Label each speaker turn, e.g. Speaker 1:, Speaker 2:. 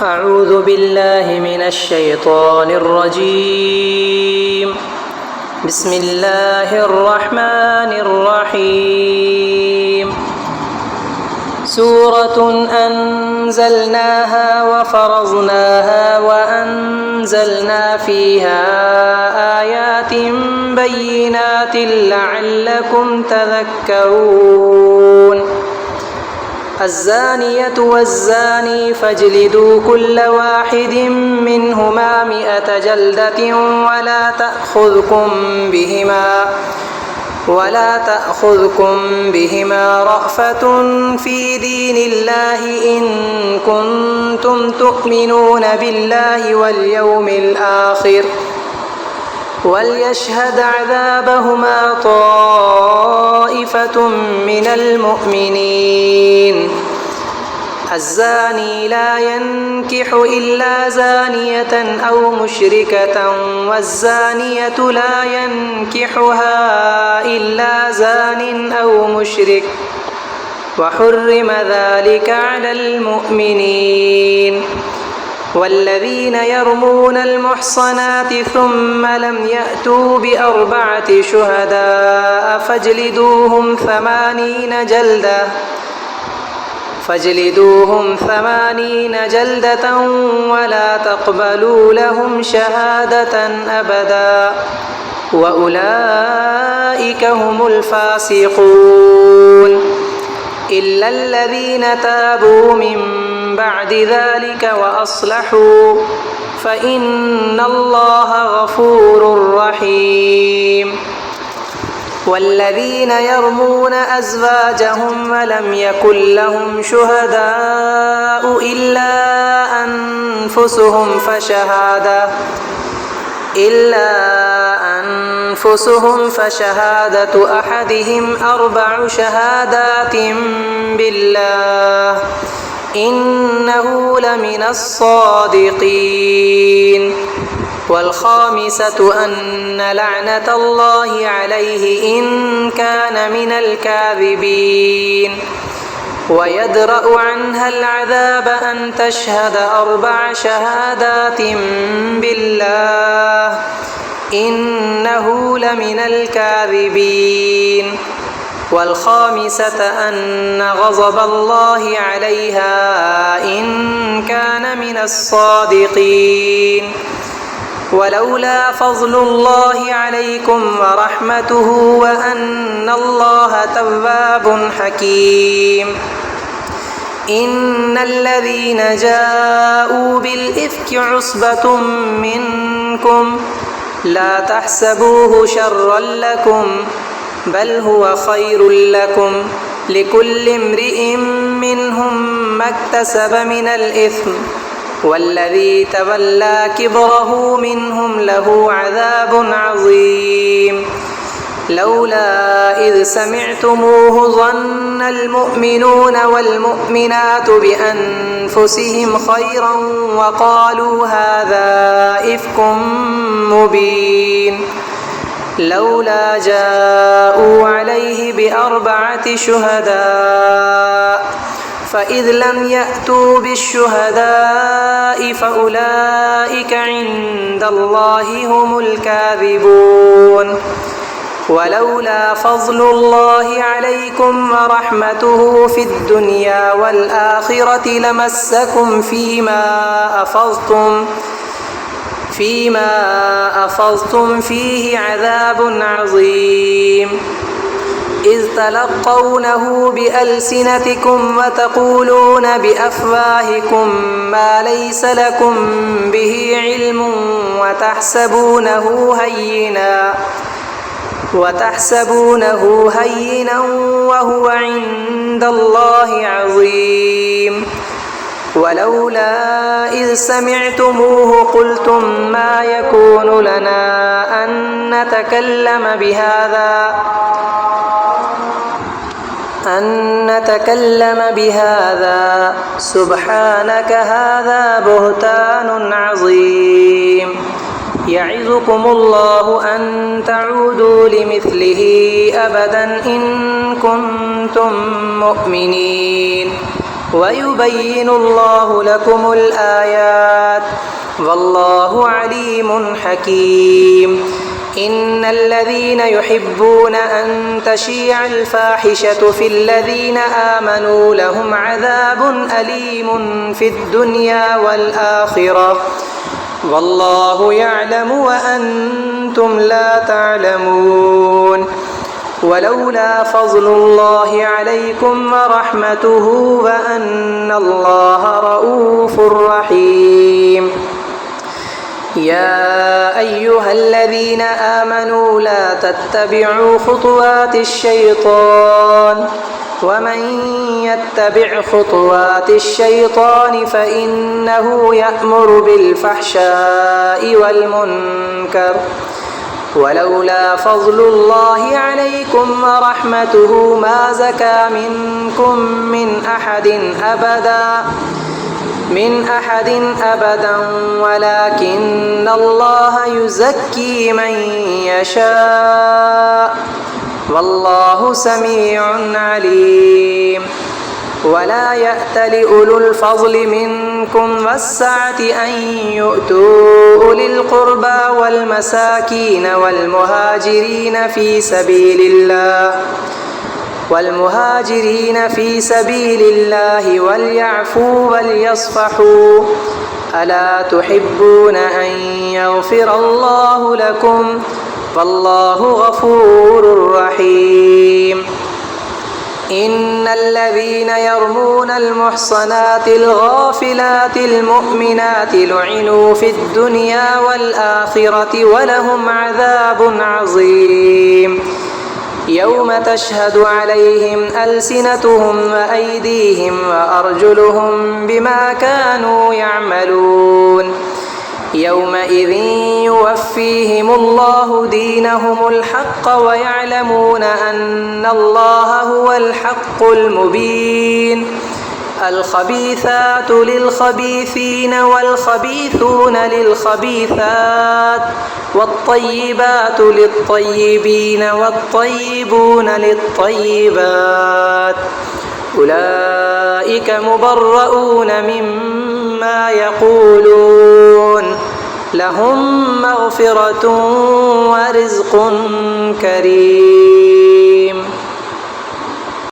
Speaker 1: أعوذ بالله من الشيطان الرجيم. بسم الله الرحمن الرحيم. سورة أنزلناها وفرضناها وأنزلنا فيها آيات بينات لعلكم تذكرون. الزانية والزاني فاجلدوا كل واحد منهما 100 جلدة ولا تأخذكم بهما رأفة في دين الله إن كنتم تؤمنون بالله واليوم الآخر وليشهد عذابهما طائفة من المؤمنين. الزاني لا ينكح إلا زانية أو مشركة والزانية لا ينكحها إلا زان أو مشرك وحرم ذلك على المؤمنين. والذين يرمون المحصنات ثم لم يأتوا ب4 شهداء فاجلدوهم 80 جلدة ولا تقبلوا لهم شهادة أبدا وأولئك هم الفاسقون. إلا الذين تابوا من بعد ذلك وأصلحوا فإن الله غفور رحيم. والذين يرمون أزواجهم ولم يكن لهم شهداء إلا أنفسهم فشهادة أحدهم 4 شهادات بالله إنه لمن الصادقين. والخامسة أن لعنة الله عليه إن كان من الكاذبين. ويدرأ عنها العذاب أن تشهد 4 شهادات بالله إنه لمن الكاذبين. والخامسة أن غضب الله عليها إن كان من الصادقين. ولولا فضل الله عليكم ورحمته وأن الله تواب حكيم. إن الذين جاءوا بالإفك عصبة منكم لا تحسبوه شرا لكم بل هو خير لكم لكل امرئ منهم ما اكتسب من الإثم والذي تولى كبره منهم له عذاب عظيم. لولا إذ سمعتموه ظن المؤمنون والمؤمنات بأنفسهم خيرا وقالوا هذا إفك مبين. لولا جاءوا عليه ب4 شهداء فإذ لم يأتوا بالشهداء فأولئك عند الله هم الكاذبون. ولولا فضل الله عليكم ورحمته في الدنيا والآخرة لمسكم فيما أفضتم فيه عذاب عظيم. إذ تلقونه بألسنتكم وتقولون بأفواهكم ما ليس لكم به علم وتحسبونه هينا وهو عند الله عظيم. ولولا إذ سمعتموه قلتم ما يكون لنا أن نتكلم بهذا سبحانك هذا بهتان عظيم. يعظكم الله أن تعودوا لمثله أبدا إن كنتم مؤمنين ويبين الله لكم الآيات والله عليم حكيم إن الذين يحبون أن تشيع الفاحشة في الذين آمنوا لهم عذاب أليم في الدنيا والآخرة والله يعلم وأنتم لا تعلمون ولولا فضل الله عليكم ورحمته وأن الله رؤوف رحيم يا أيها الذين آمنوا لا تتبعوا خطوات الشيطان ومن يتبع خطوات الشيطان فإنه يأمر بالفحشاء والمنكر ولولا فضل الله عليكم ورحمته ما زكى منكم من أحد أبدا ولكن الله يزكي من يشاء والله سميع عليم ولا يأت لأولو الفضل منكم والسعة أن يؤتوا أولي القربى والمساكين والمهاجرين في سبيل الله وليعفوا وليصفحوا ألا تحبون أن يغفر الله لكم والله غفور رحيم إن الذين يرمون المحصنات الغافلات المؤمنات لعنوا في الدنيا والآخرة ولهم عذاب عظيم يوم تشهد عليهم ألسنتهم وأيديهم وأرجلهم بما كانوا يعملون يومئذ يوفيهم الله دينهم الحق ويعلمون أن الله هو الحق المبين الخبيثات للخبيثين والخبيثون للخبيثات والطيبات للطيبين والطيبون للطيبات أولئك مبرؤون مما يقولون لهم مغفرة ورزق كريم